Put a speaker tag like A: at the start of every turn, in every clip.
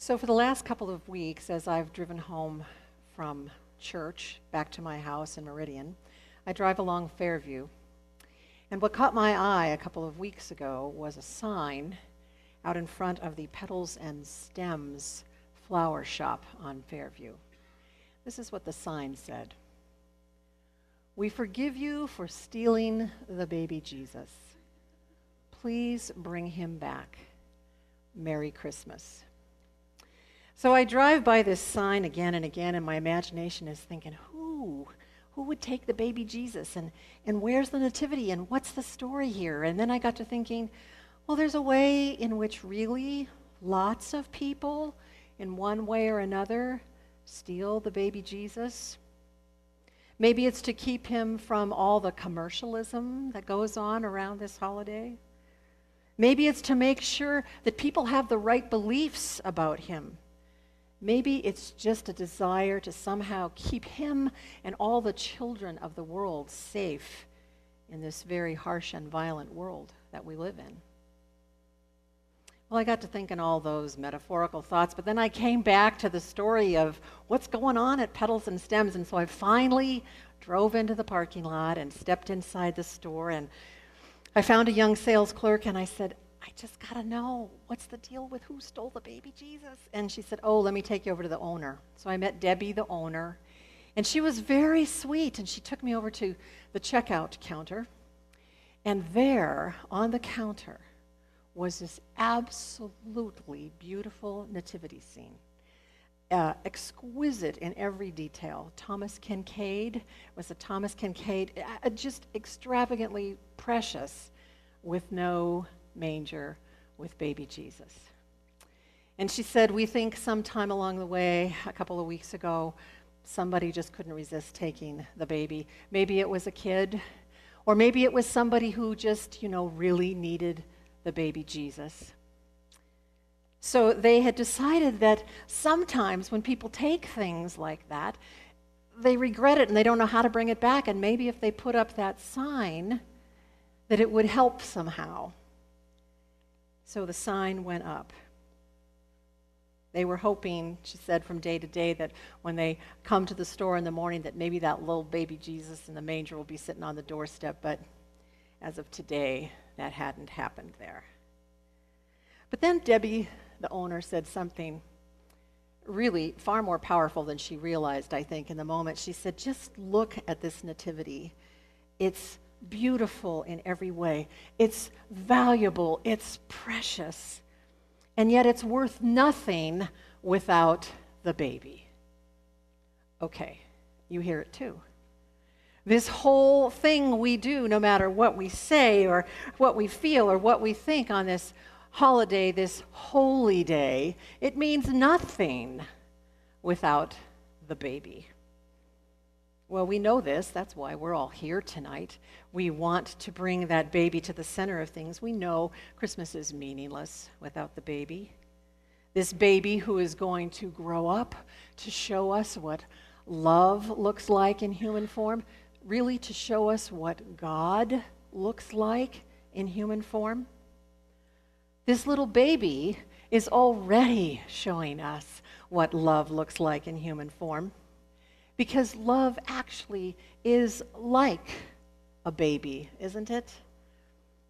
A: So, for the last couple of weeks, as I've driven home from church back to my house in Meridian, I drive along Fairview. And what caught my eye a couple of weeks ago was a sign out in front of the Petals and Stems flower shop on Fairview. This is what the sign said: "We forgive you for stealing the baby Jesus. Please bring him back. Merry Christmas." So I drive by this sign again and again, and my imagination is thinking, who would take the baby Jesus? And where's the nativity? And what's the story here? And then I got to thinking, well, there's a way in which really lots of people, in one way or another, steal the baby Jesus. Maybe it's to keep him from all the commercialism that goes on around this holiday. Maybe it's to make sure that people have the right beliefs about him. Maybe it's just a desire to somehow keep him and all the children of the world safe in this very harsh and violent world that we live in. Well, I got to thinking all those metaphorical thoughts, but then I came back to the story of what's going on at Petals and Stems, and so I finally drove into the parking lot and stepped inside the store, and I found a young sales clerk, and I said, "I just got to know, what's the deal with who stole the baby Jesus?" And she said, "Oh, let me take you over to the owner." So I met Debbie, the owner, and she was very sweet, and she took me over to the checkout counter. And there, on the counter, was this absolutely beautiful nativity scene. Exquisite in every detail. Thomas Kincaid was a Thomas Kincaid, just extravagantly precious, with no manger, with baby Jesus. And she said, "We think sometime along the way, a couple of weeks ago, somebody just couldn't resist taking the baby. Maybe it was a kid, or maybe it was somebody who just, really needed the baby Jesus." So they had decided that sometimes when people take things like that, they regret it and they don't know how to bring it back. And maybe if they put up that sign, that it would help somehow. So the sign went up. They were hoping, she said, from day to day, that when they come to the store in the morning, that maybe that little baby Jesus in the manger will be sitting on the doorstep. But as of today, that hadn't happened there. But then Debbie, the owner, said something really far more powerful than she realized, I think, in the moment. She said, "Just look at this nativity. It's beautiful in every way. It's valuable. It's precious. And yet it's worth nothing without the baby." Okay, you hear it too. This whole thing we do, no matter what we say or what we feel or what we think on this holiday, this holy day, it means nothing without the baby. Well, we know this. That's why we're all here tonight. We want to bring that baby to the center of things. We know Christmas is meaningless without the baby. This baby who is going to grow up to show us what love looks like in human form, really to show us what God looks like in human form. This little baby is already showing us what love looks like in human form. Because love actually is like a baby, isn't it?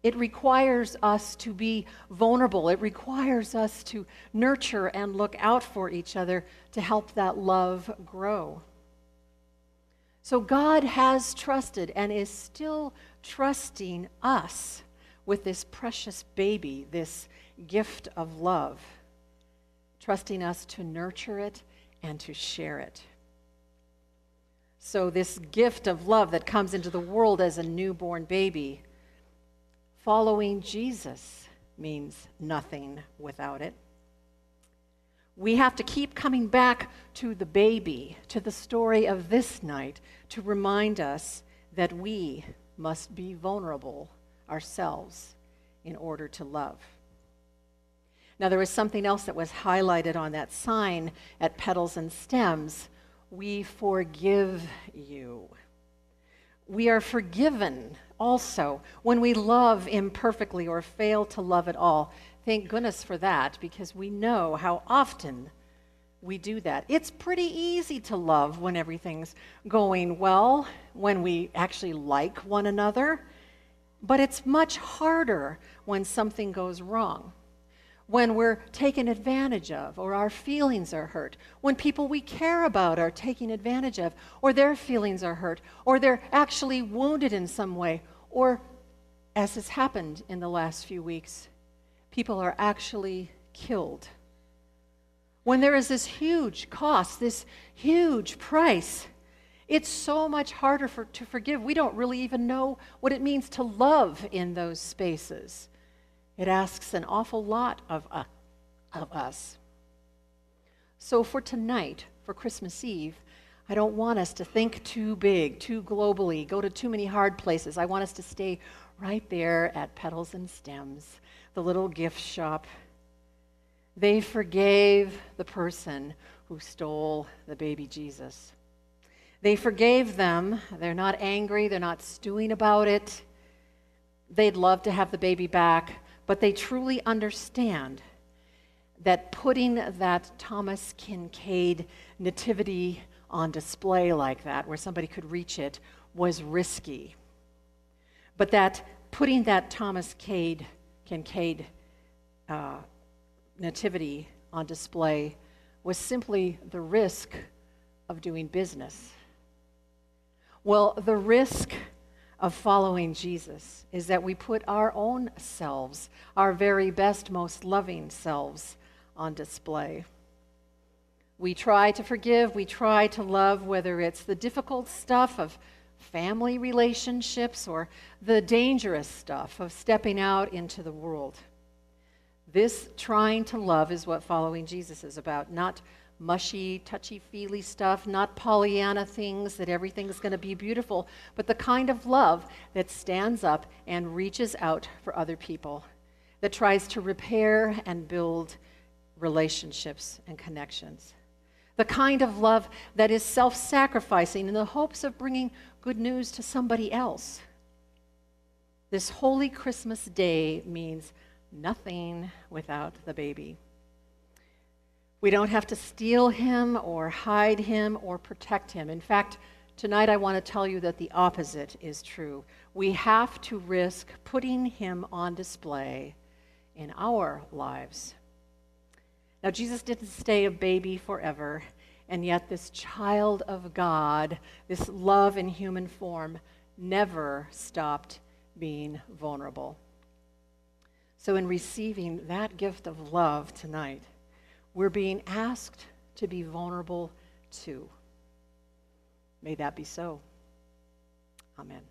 A: It requires us to be vulnerable. It requires us to nurture and look out for each other to help that love grow. So God has trusted and is still trusting us with this precious baby, this gift of love, trusting us to nurture it and to share it. So this gift of love that comes into the world as a newborn baby, following Jesus means nothing without it. We have to keep coming back to the baby, to the story of this night, to remind us that we must be vulnerable ourselves in order to love. Now, there was something else that was highlighted on that sign at Petals and Stems. "We forgive you." We are forgiven also when we love imperfectly or fail to love at all. Thank goodness for that, because we know how often we do that. It's pretty easy to love when everything's going well, when we actually like one another, but it's much harder when something goes wrong, when we're taken advantage of or our feelings are hurt, when people we care about are taken advantage of or their feelings are hurt or they're actually wounded in some way, or, as has happened in the last few weeks, people are actually killed. When there is this huge cost, this huge price, it's so much harder to forgive. We don't really even know what it means to love in those spaces. It asks an awful lot of us. So for tonight, for Christmas Eve, I don't want us to think too big, too globally, go to too many hard places. I want us to stay right there at Petals and Stems, the little gift shop. They forgave the person who stole the baby Jesus. They forgave them. They're not angry. They're not stewing about it. They'd love to have the baby back, but they truly understand that putting that Thomas Kincaid nativity on display like that, where somebody could reach it, was risky. But that putting that Thomas Kincaid nativity on display was simply the risk of doing business. Well, the risk of following Jesus is that we put our own selves, our very best, most loving selves, on display. We try to forgive, we try to love, whether it's the difficult stuff of family relationships or the dangerous stuff of stepping out into the world. This trying to love is what following Jesus is about, not mushy, touchy-feely stuff, not Pollyanna things that everything's going to be beautiful, but the kind of love that stands up and reaches out for other people, that tries to repair and build relationships and connections. The kind of love that is self-sacrificing in the hopes of bringing good news to somebody else. This holy Christmas day means nothing without the baby. We don't have to steal him or hide him or protect him. In fact, tonight I want to tell you that the opposite is true. We have to risk putting him on display in our lives. Now, Jesus didn't stay a baby forever, and yet this child of God, this love in human form, never stopped being vulnerable. So in receiving that gift of love tonight, we're being asked to be vulnerable too. May that be so. Amen.